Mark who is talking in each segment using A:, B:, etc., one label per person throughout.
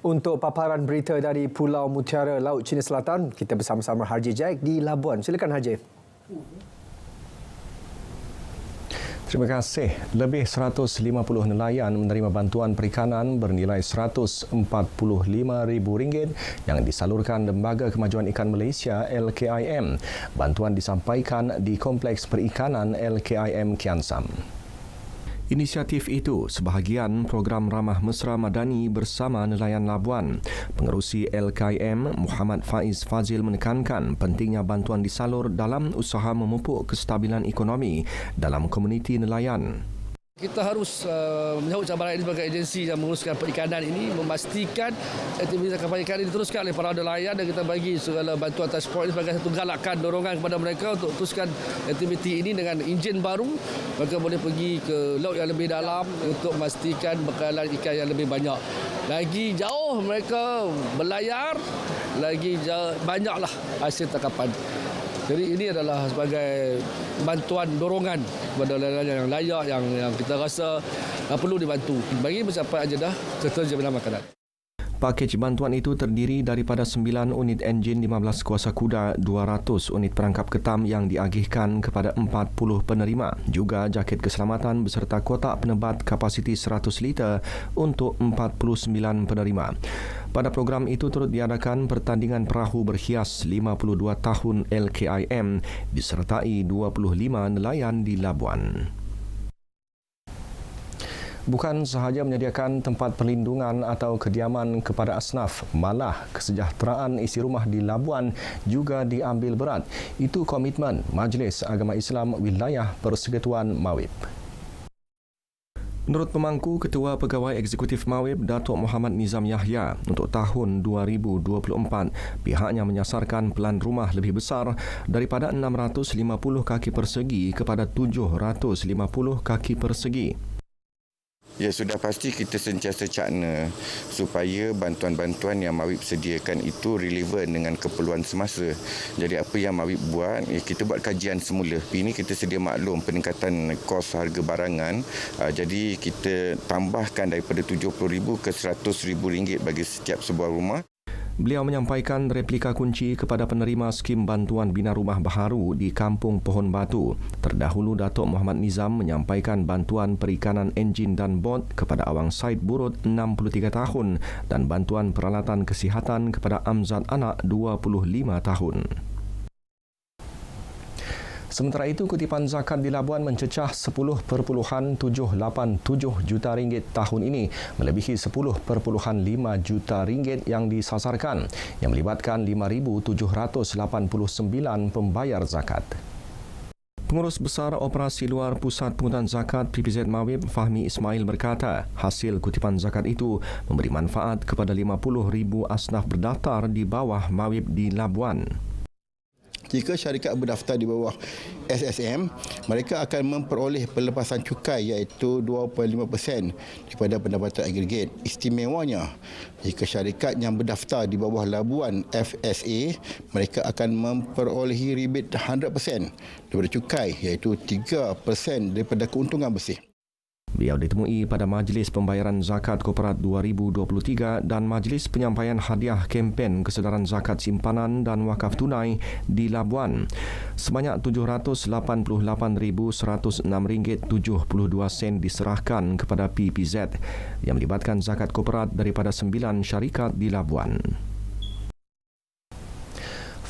A: Untuk paparan berita dari Pulau Mutiara, Laut Cina Selatan, kita bersama-sama Harji Jack di Labuan. Silakan Harji.
B: Terima kasih. Lebih 150 nelayan menerima bantuan perikanan bernilai RM145,000 yang disalurkan Lembaga Kemajuan Ikan Malaysia LKIM. Bantuan disampaikan di Kompleks Perikanan LKIM Kian Sam. Inisiatif itu sebahagian program Ramah Mesra Madani bersama nelayan Labuan. Pengerusi LKIM Muhammad Faiz Fazil menekankan pentingnya bantuan disalur dalam usaha memupuk kestabilan ekonomi dalam komuniti nelayan.
C: Kita harus menyahut cabaran ini sebagai agensi yang menguruskan perikanan ini, memastikan aktiviti kapal ikan ini diteruskan oleh para nelayan dan kita bagi segala bantuan transport ini sebagai satu galakan dorongan kepada mereka untuk teruskan aktiviti ini dengan enjin baru. Mereka boleh pergi ke laut yang lebih dalam untuk memastikan bekalan ikan yang lebih banyak. Lagi jauh mereka berlayar, lagi banyaklah hasil tangkapan. Jadi ini adalah sebagai bantuan dorongan kepada nelayan yang layak, yang kita rasa perlu dibantu bagi mencapai ajadah keterjaminan makanan.
B: Pakej bantuan itu terdiri daripada 9 unit enjin 15 kuasa kuda, 200 unit perangkap ketam yang diagihkan kepada 40 penerima, juga jaket keselamatan beserta kotak penebat kapasiti 100 liter untuk 49 penerima. Pada program itu turut diadakan pertandingan perahu berhias 52 tahun LKIM disertai 25 nelayan di Labuan. Bukan sahaja menyediakan tempat perlindungan atau kediaman kepada asnaf, malah kesejahteraan isi rumah di Labuan juga diambil berat. Itu komitmen Majlis Agama Islam Wilayah Persekutuan Mawib. Menurut pemangku Ketua Pegawai Eksekutif Mawib, Datuk Muhammad Nizam Yahya, untuk tahun 2024, pihaknya menyasarkan pelan rumah lebih besar daripada 650 kaki persegi kepada 750 kaki persegi.
D: Ya, sudah pasti kita sentiasa cakna supaya bantuan-bantuan yang Mawib sediakan itu relevan dengan keperluan semasa. Jadi apa yang Mawib buat, kita buat kajian semula. Ini kita sedia maklum peningkatan kos harga barangan. Jadi kita tambahkan daripada RM70,000 ke RM100,000 bagi setiap sebuah rumah.
B: Beliau menyampaikan replika kunci kepada penerima skim bantuan bina rumah baharu di Kampung Pohon Batu. Terdahulu, Datuk Muhammad Nizam menyampaikan bantuan perikanan enjin dan bot kepada Awang Said Burut 63 tahun dan bantuan peralatan kesihatan kepada Amzad Anak 25 tahun. Sementara itu, kutipan zakat di Labuan mencecah RM10.787 juta tahun ini, melebihi RM10.5 juta yang disasarkan, yang melibatkan 5,789 pembayar zakat. Pengurus Besar Operasi Luar Pusat Pungutan Zakat PPZ Mawib, Fahmi Ismail berkata, hasil kutipan zakat itu memberi manfaat kepada 50,000 asnaf berdaftar di bawah Mawib di Labuan.
E: Jika syarikat berdaftar di bawah SSM, mereka akan memperoleh pelepasan cukai iaitu 2.5% daripada pendapatan agregat. Istimewanya, jika syarikat yang berdaftar di bawah Labuan FSA, mereka akan memperolehi rebate 100% daripada cukai iaitu 3% daripada keuntungan bersih.
B: Beliau ditemui pada Majlis Pembayaran Zakat Koperat 2023 dan Majlis Penyampaian Hadiah Kempen Kesedaran Zakat Simpanan dan Wakaf Tunai di Labuan. Sebanyak RM788,106.72 diserahkan kepada PPZ yang melibatkan zakat koperat daripada 9 syarikat di Labuan.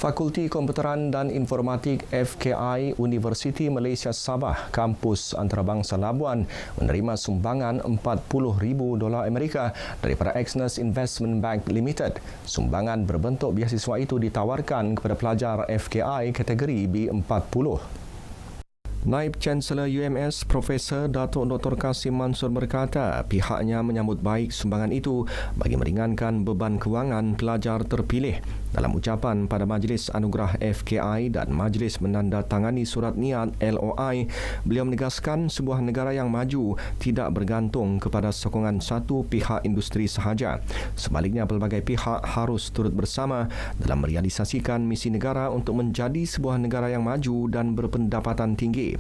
B: Fakulti Komputeran dan Informatik FKI Universiti Malaysia Sabah, Kampus Antarabangsa Labuan menerima sumbangan $40,000 Amerika daripada Exness Investment Bank Limited. Sumbangan berbentuk beasiswa itu ditawarkan kepada pelajar FKI kategori B40. Naib Chancellor UMS Profesor Datuk Dr. Kasim Mansur berkata pihaknya menyambut baik sumbangan itu bagi meringankan beban kewangan pelajar terpilih. Dalam ucapan pada Majlis Anugerah FKI dan Majlis menandatangani surat niat LOI, beliau menegaskan sebuah negara yang maju tidak bergantung kepada sokongan satu pihak industri sahaja. Sebaliknya, pelbagai pihak harus turut bersama dalam merealisasikan misi negara untuk menjadi sebuah negara yang maju dan berpendapatan tinggi.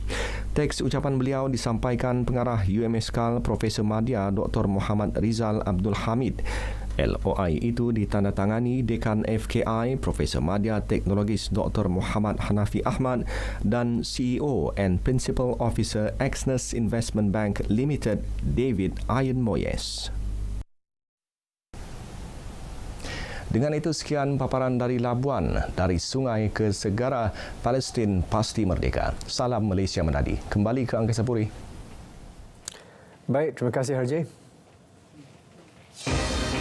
B: Teks ucapan beliau disampaikan pengarah UMS KAL Profesor Madya Dr. Muhammad Rizal Abdul Hamid. LOI itu ditandatangani Dekan FKI Profesor Madya Teknologis Dr. Muhammad Hanafi Ahmad dan CEO and Principal Officer Exness Investment Bank Limited David Ian Moyes. Dengan itu sekian paparan dari Labuan, dari sungai ke segara, Palestin pasti merdeka. Salam Malaysia Menadi. Kembali ke Angkasa Puri.
A: Baik, terima kasih Harjay.